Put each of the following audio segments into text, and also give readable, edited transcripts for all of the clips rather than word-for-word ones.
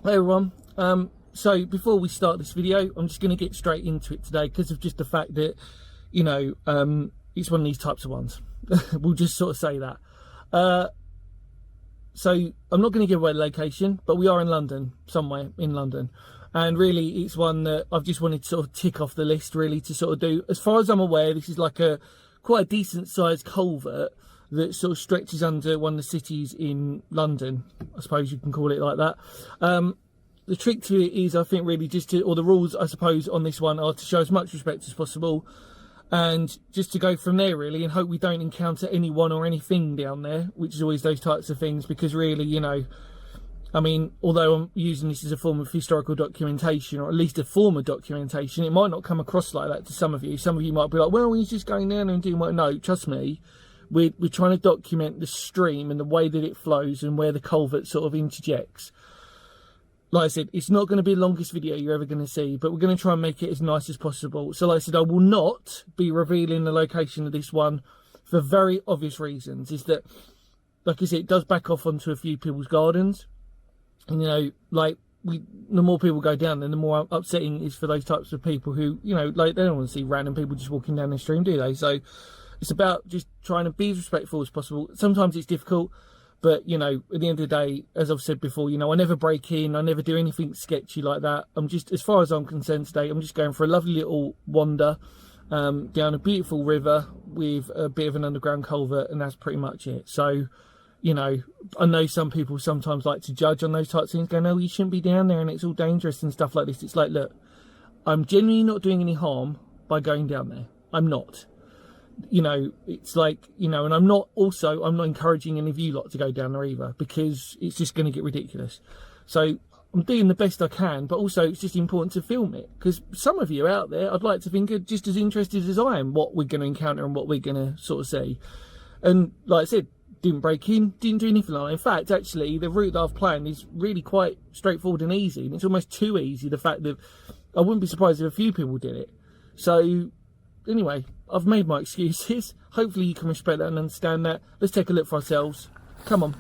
Hey everyone, so before we start this video, I'm just going to get straight into it today because of just the fact that, it's one of these types of ones. We'll just sort of say that. So I'm not going to give away the location, but we are in London, somewhere in London. And really, it's one that I've just wanted to sort of tick off the list, really, to sort of do. As far as I'm aware, this is like quite a decent sized culvert that sort of stretches under one of the cities in London. I suppose you can call it like that. The trick to it is, I think, really or the rules, I suppose, on this one are to show as much respect as possible and just to go from there, really, and hope we don't encounter anyone or anything down there, which is always those types of things, because really, I mean, although I'm using this as a form of historical documentation, or at least a form of documentation, it might not come across like that to some of you. Some of you might be like, well, he's just going down and doing what? No, trust me, we're trying to document the stream and the way that it flows and where the culvert sort of interjects. Like I said, it's not going to be the longest video you're ever going to see, but we're going to try and make it as nice as possible. So like I said, I will not be revealing the location of this one for very obvious reasons. Is that, like I said, it does back off onto a few people's gardens. And, the more people go down, then the more upsetting it is for those types of people who, they don't want to see random people just walking down the stream, do they? So it's about just trying to be as respectful as possible. Sometimes it's difficult. But, at the end of the day, as I've said before, I never break in. I never do anything sketchy like that. I'm just, as far as I'm concerned today, I'm just going for a lovely little wander down a beautiful river with a bit of an underground culvert, and that's pretty much it. So, I know some people sometimes like to judge on those types of things, go, no, you shouldn't be down there and it's all dangerous and stuff like this. It's like, look, I'm genuinely not doing any harm by going down there. I'm not. It's like, and I'm not encouraging any of you lot to go down there either, because it's just going to get ridiculous. So I'm doing the best I can, but also it's just important to film it, because some of you out there, I'd like to think, are just as interested as I am what we're going to encounter and what we're going to sort of see. And like I said, didn't break in, didn't do anything like that. In fact, actually, the route that I've planned is really quite straightforward and easy, and it's almost too easy, the fact that I wouldn't be surprised if a few people did it. So anyway, I've made my excuses. Hopefully you can respect that and understand that. Let's take a look for ourselves. Come on.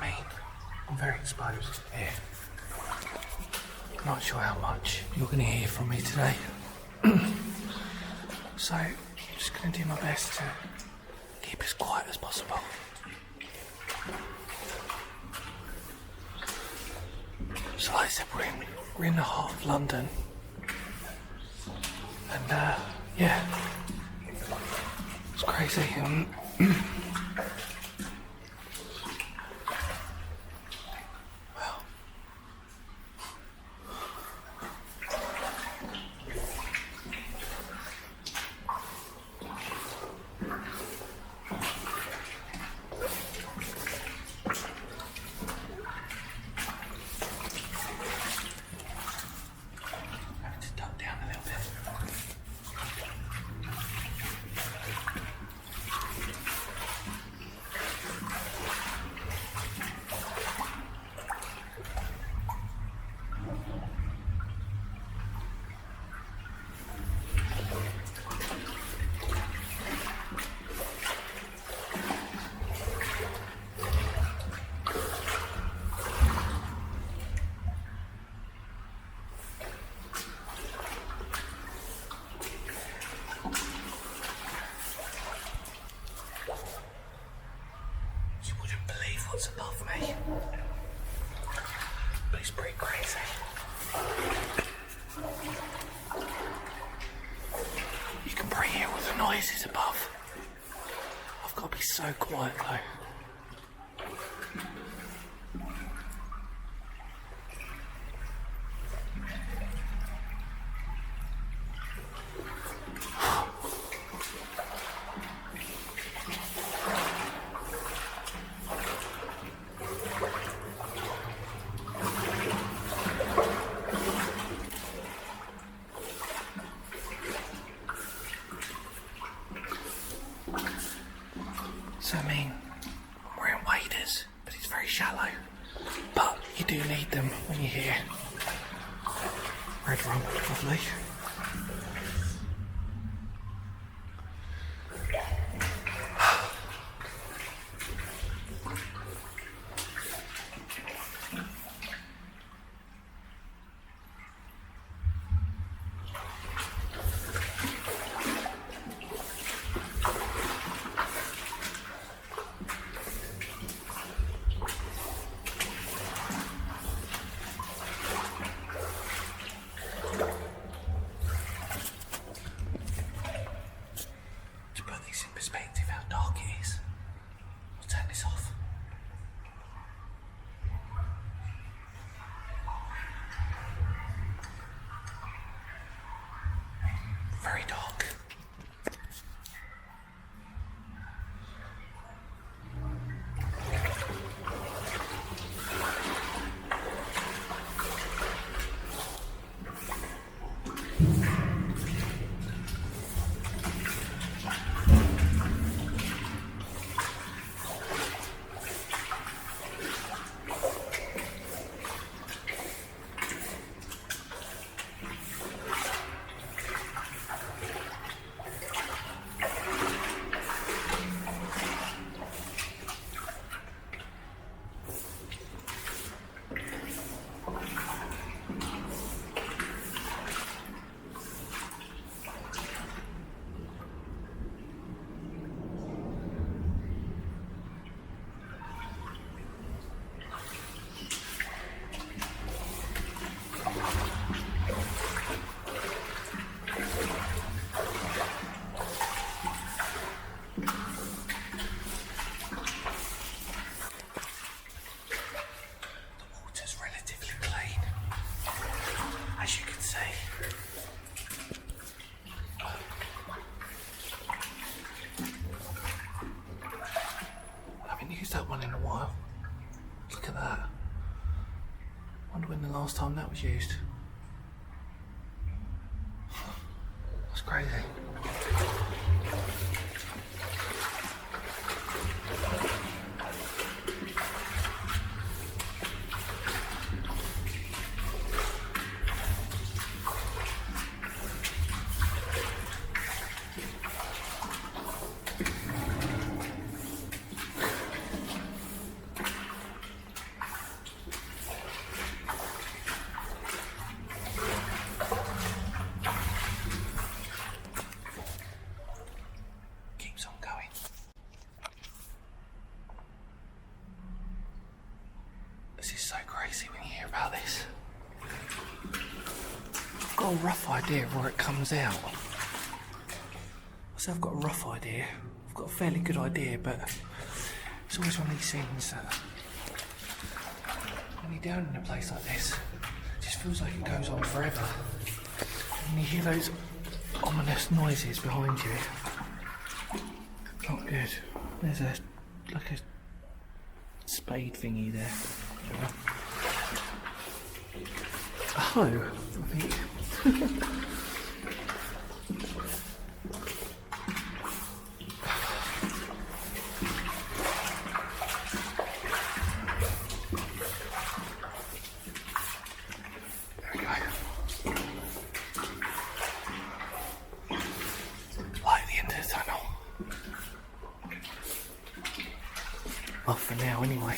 I mean, I'm very exposed here. Not sure how much you're going to hear from me today. So, I'm just going to do my best to keep as quiet as possible. So like I said, we're in the heart of London. And yeah, it's crazy. What's above me, but it's pretty crazy. You can probably hear all the noises above. I've got to be so quiet though. So I mean, I'm wearing waders, but it's very shallow. But you do need them when you're here. Red rum, lovely. Perspective how dark it is. I'll turn this off. Very dark. That one in a while. Look at that. Wonder when the last time that was used. That's crazy. got a rough idea of where it comes out. So I've got a rough idea. I've got a fairly good idea, but it's always one of these things that when you're down in a place like this, it just feels like it goes on forever. And you hear those ominous noises behind you. Not good. There's like a spade thingy there. A hoe, I think. There we go. Light at the end of the tunnel. Well, for now anyway.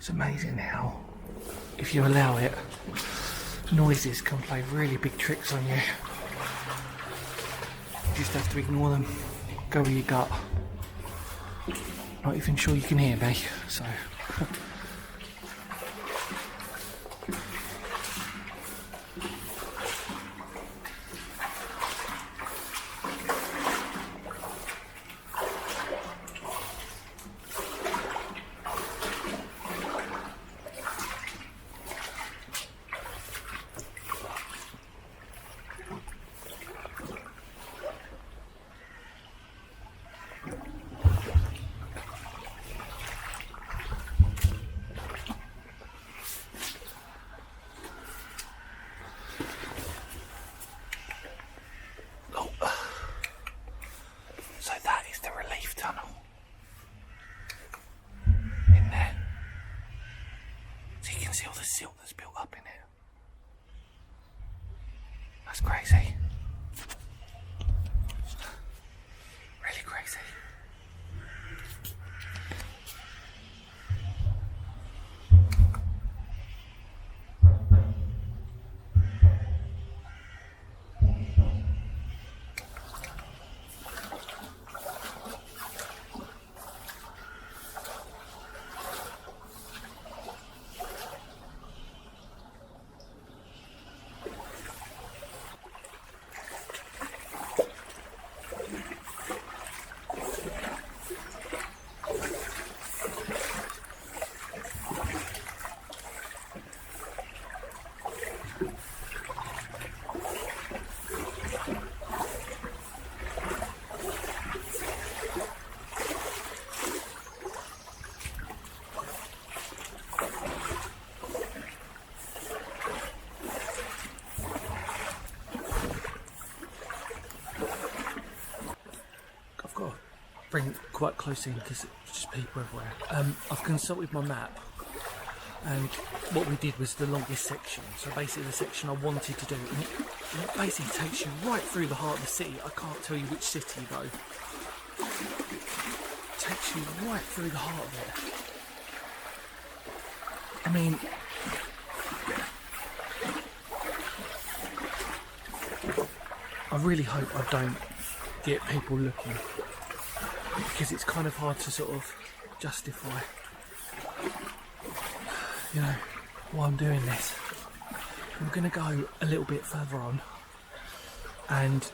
It's amazing how, if you allow it, noises can play really big tricks on you. You just have to ignore them, go with your gut. Not even sure you can hear me, so... So that is the relief tunnel. In there. So you can see all the silt that's built up in it. That's crazy. Really crazy. Bring quite close in because it's just people everywhere. I've consulted my map, and what we did was the longest section. So basically the section I wanted to do, and it basically takes you right through the heart of the city. I can't tell you which city though. It takes you right through the heart of it. I mean, I really hope I don't get people looking, because it's kind of hard to sort of justify, you know, why I'm doing this. I'm going to go a little bit further on, and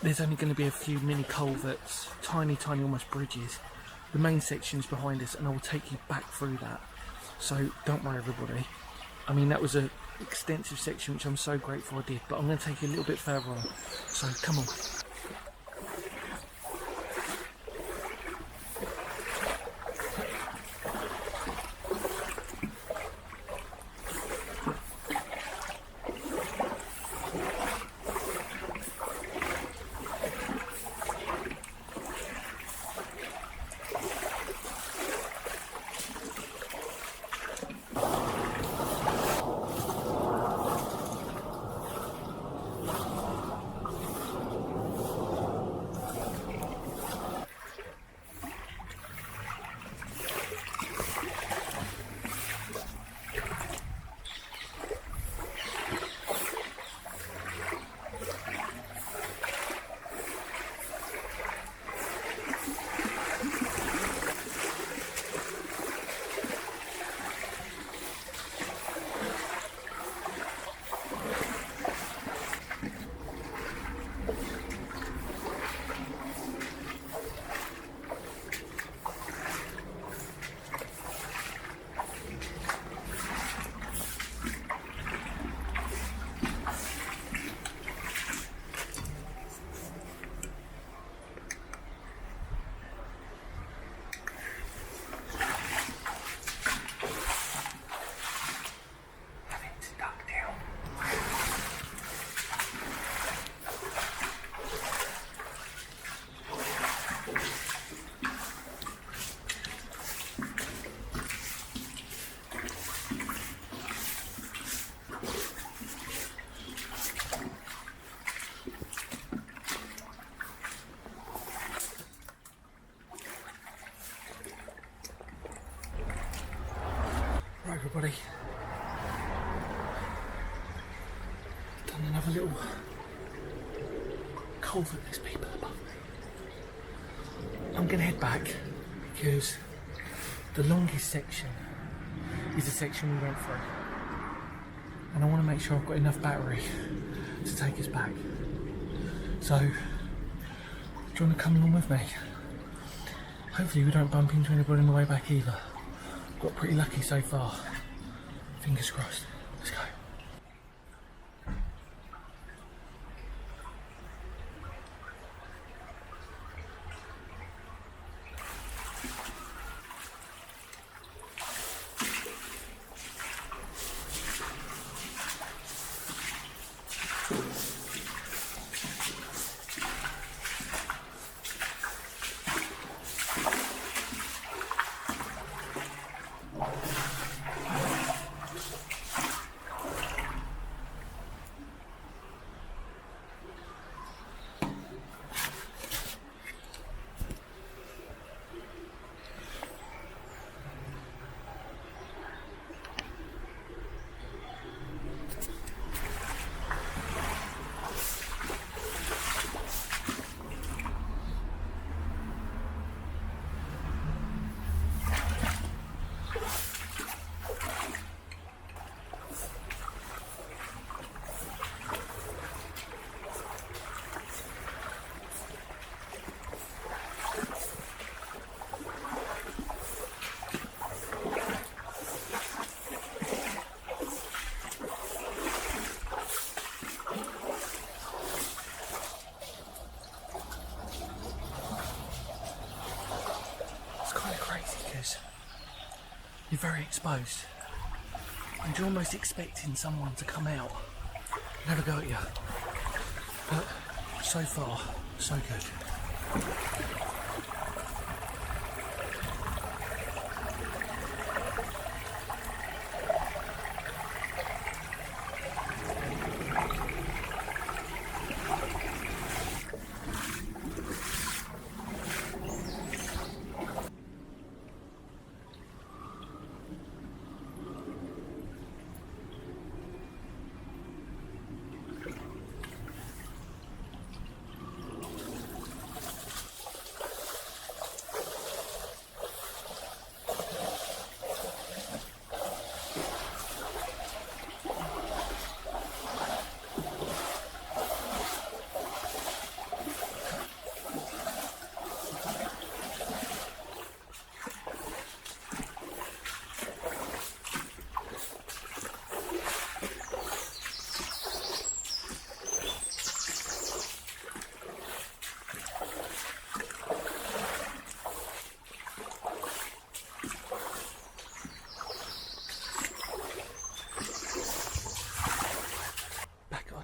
there's only going to be a few mini culverts, tiny almost bridges. The main section's behind us, and I will take you back through that. So don't worry everybody. I mean, that was an extensive section which I'm so grateful I did, but I'm going to take you a little bit further on. So come on. everybody. Done another little culvert, there's people above me. I'm going to head back because the longest section is the section we went through. And I want to make sure I've got enough battery to take us back. So, do you want to come along with me? Hopefully we don't bump into anybody on the way back either. Got pretty lucky so far. Fingers crossed. Let's go. You're very exposed and you're almost expecting someone to come out and have a go at you, but so far so good.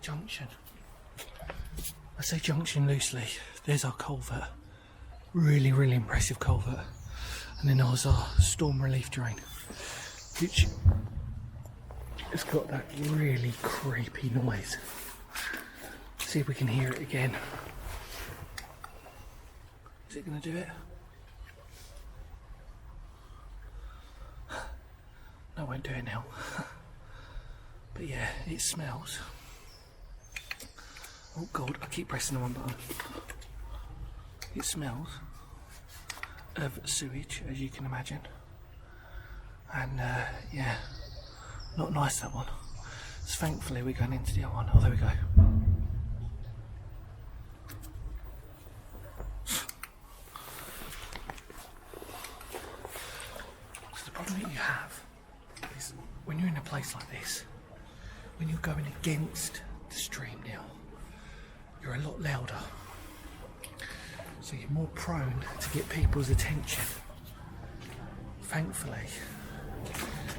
Junction. I say junction loosely. There's our culvert. Really, really impressive culvert. And then there's our storm relief drain, which has got that really creepy noise. See if we can hear it again. Is it going to do it? No, I won't do it now. But yeah, it smells. Oh god, I keep pressing the one button. It smells of sewage, as you can imagine. And yeah, not nice, that one. So thankfully we're going into the other one. Oh, there we go. So the problem that you have is when you're in a place like this, when you're going against the stream now, you're a lot louder, so you're more prone to get people's attention. Thankfully,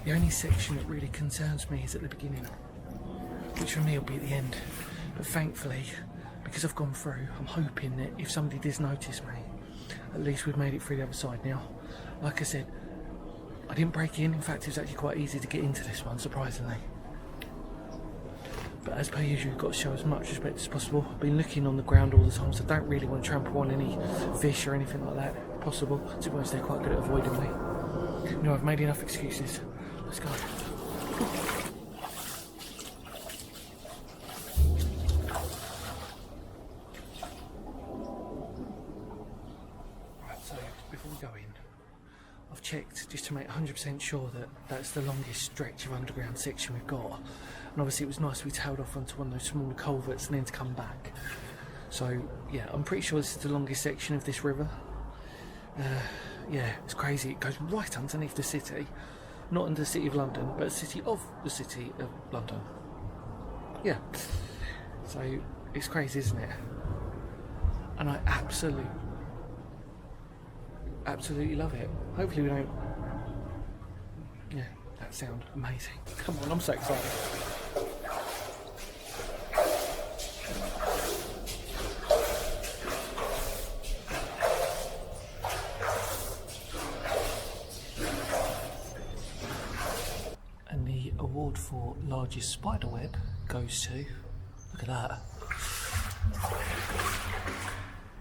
the only section that really concerns me is at the beginning, which for me will be at the end. But thankfully, because I've gone through, I'm hoping that if somebody does notice me, at least we've made it through the other side now. Like I said, I didn't break in fact it was actually quite easy to get into this one, surprisingly. But as per usual, you've got to show as much respect as possible. I've been looking on the ground all the time, so I don't really want to trample on any fish or anything like that, if possible. To be honest, they're quite good at avoiding me. You know, I've made enough excuses. let's go. Right, so before we go in, I've checked just to make 100% sure that that's the longest stretch of underground section we've got. And obviously it was nice we tailed off onto one of those smaller culverts and then to come back. So yeah, I'm pretty sure this is the longest section of this river. Yeah, it's crazy. It goes right underneath the city. Not in the city of London, but the city of London. Yeah. So it's crazy, isn't it? And I absolutely love it. Hopefully we don't... Yeah, that sound amazing. Come on, I'm so excited. And the award for largest spider web goes to... Look at that.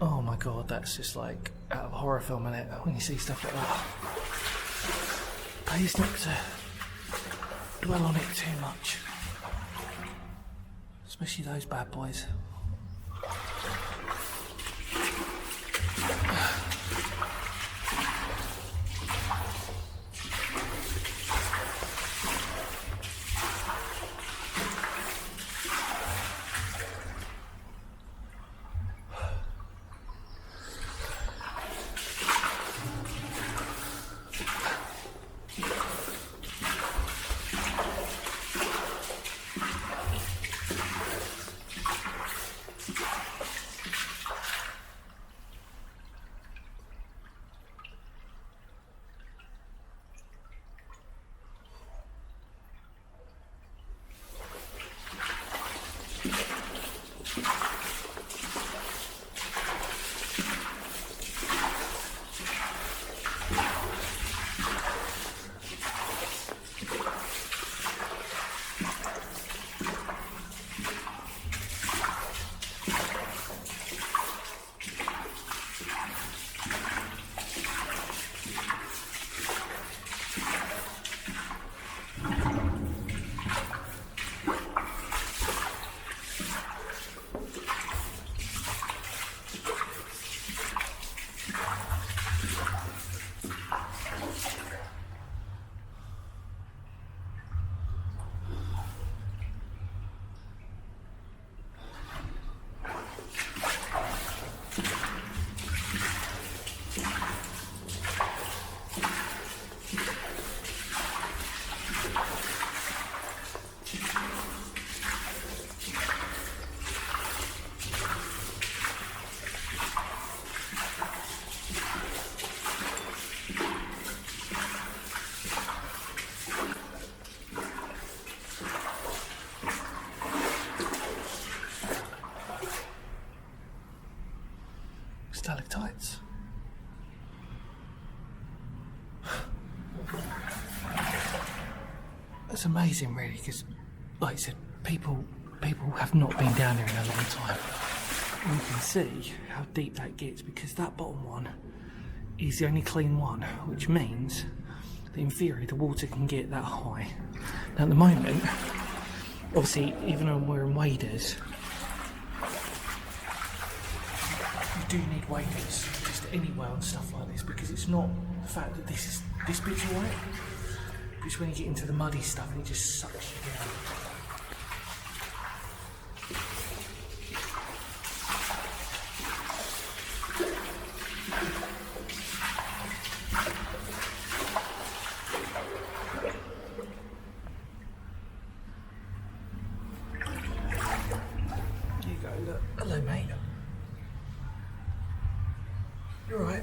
Oh my god, that's just like out of a horror film, innit? When you see stuff like that. Pays not to dwell on it too much. Especially those bad boys. Stalactites. That's amazing, really, because, like I said, people have not been down here in a long time. And you can see how deep that gets, because that bottom one is the only clean one, which means that in theory the water can get that high. Now at the moment, obviously, even though I'm wearing waders, you do need waders just anyway on stuff like this, because it's not the fact that this bit's alright, it's when you get into the muddy stuff and it just sucks you down. Here you go, look. Hello, mate. You're right.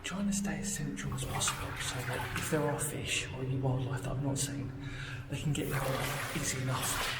Trying to stay as central as possible so that if there are fish or any wildlife that I've not seen, they can get there easy enough.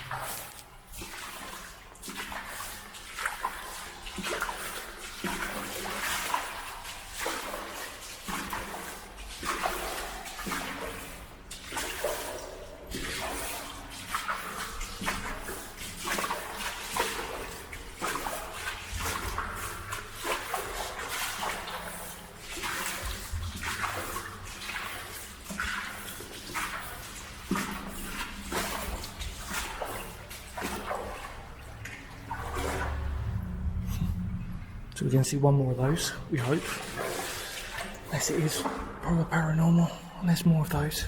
So we're going to see one more of those, we hope. Unless it is from a paranormal, and there's more of those.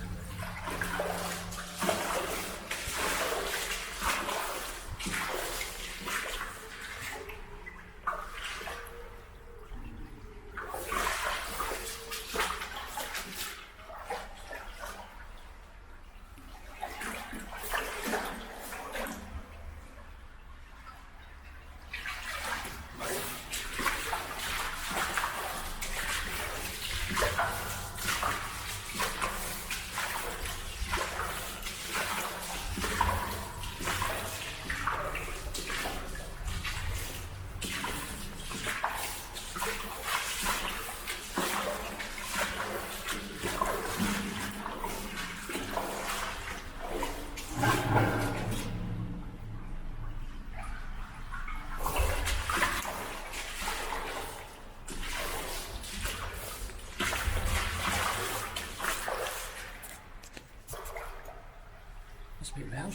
That's a bit loud.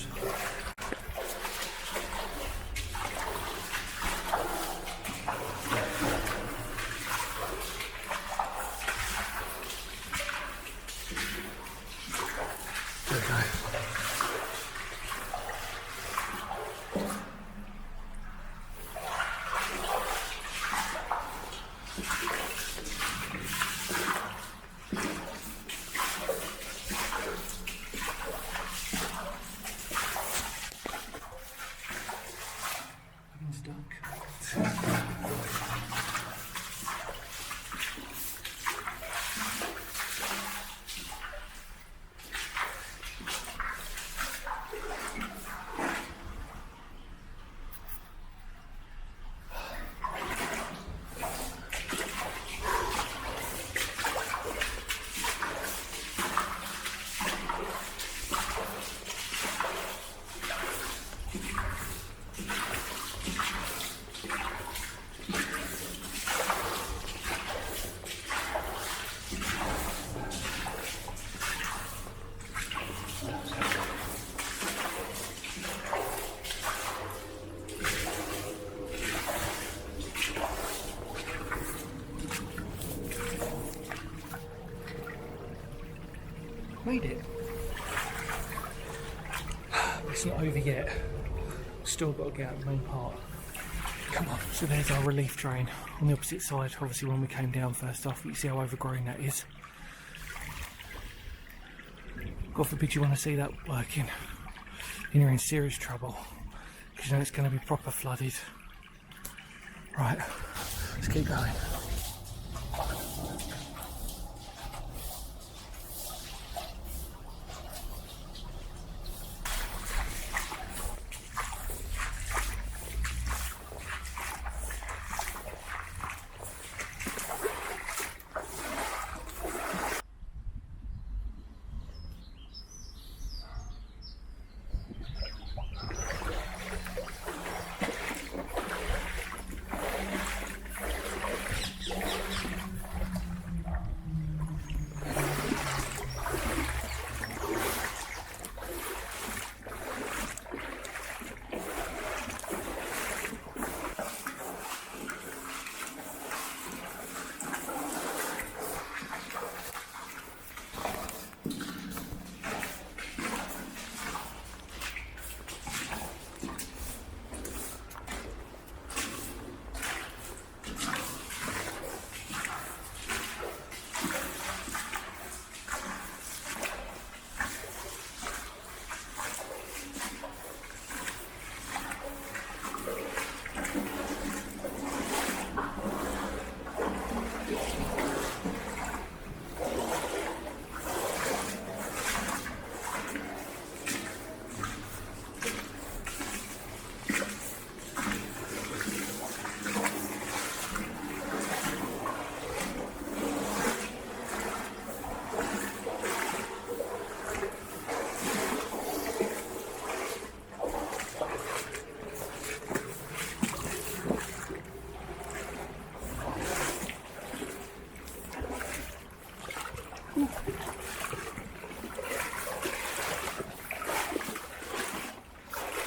There we go. Made it. It's not over yet. Still got to get out the main part. Come on. So there's our relief drain on the opposite side. Obviously when we came down first off, you see how overgrown that is. God forbid you want to see that working, and you're in serious trouble, because you know it's going to be proper flooded. Right, let's keep going.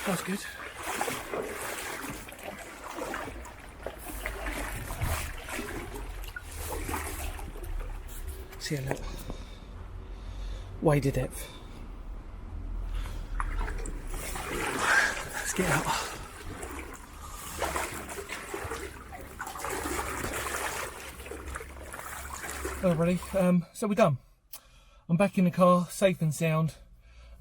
That's good. See a look. Way to depth. Let's get out. Hello everybody, so we're done. I'm back in the car, safe and sound.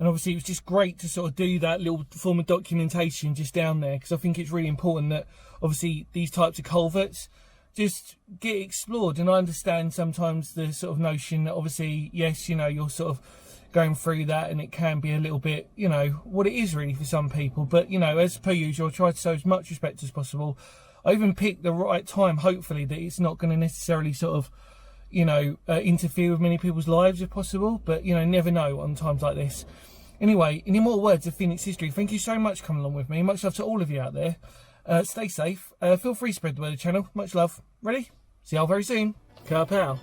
And obviously it was just great to sort of do that little form of documentation just down there, because I think it's really important that obviously these types of culverts just get explored. And I understand sometimes the sort of notion that obviously, yes, you know, you're sort of going through that and it can be a little bit, you know, what it is really for some people. But, you know, as per usual, I try to show as much respect as possible. I even picked the right time, hopefully, that it's not going to necessarily sort of, you know, interfere with many people's lives if possible. But, you know, never know on times like this. Anyway, any more words of Phoenix history, thank you so much for coming along with me. Much love to all of you out there. Stay safe. Feel free to spread the word of the channel. Much love. Ready? See you all very soon. Kapow.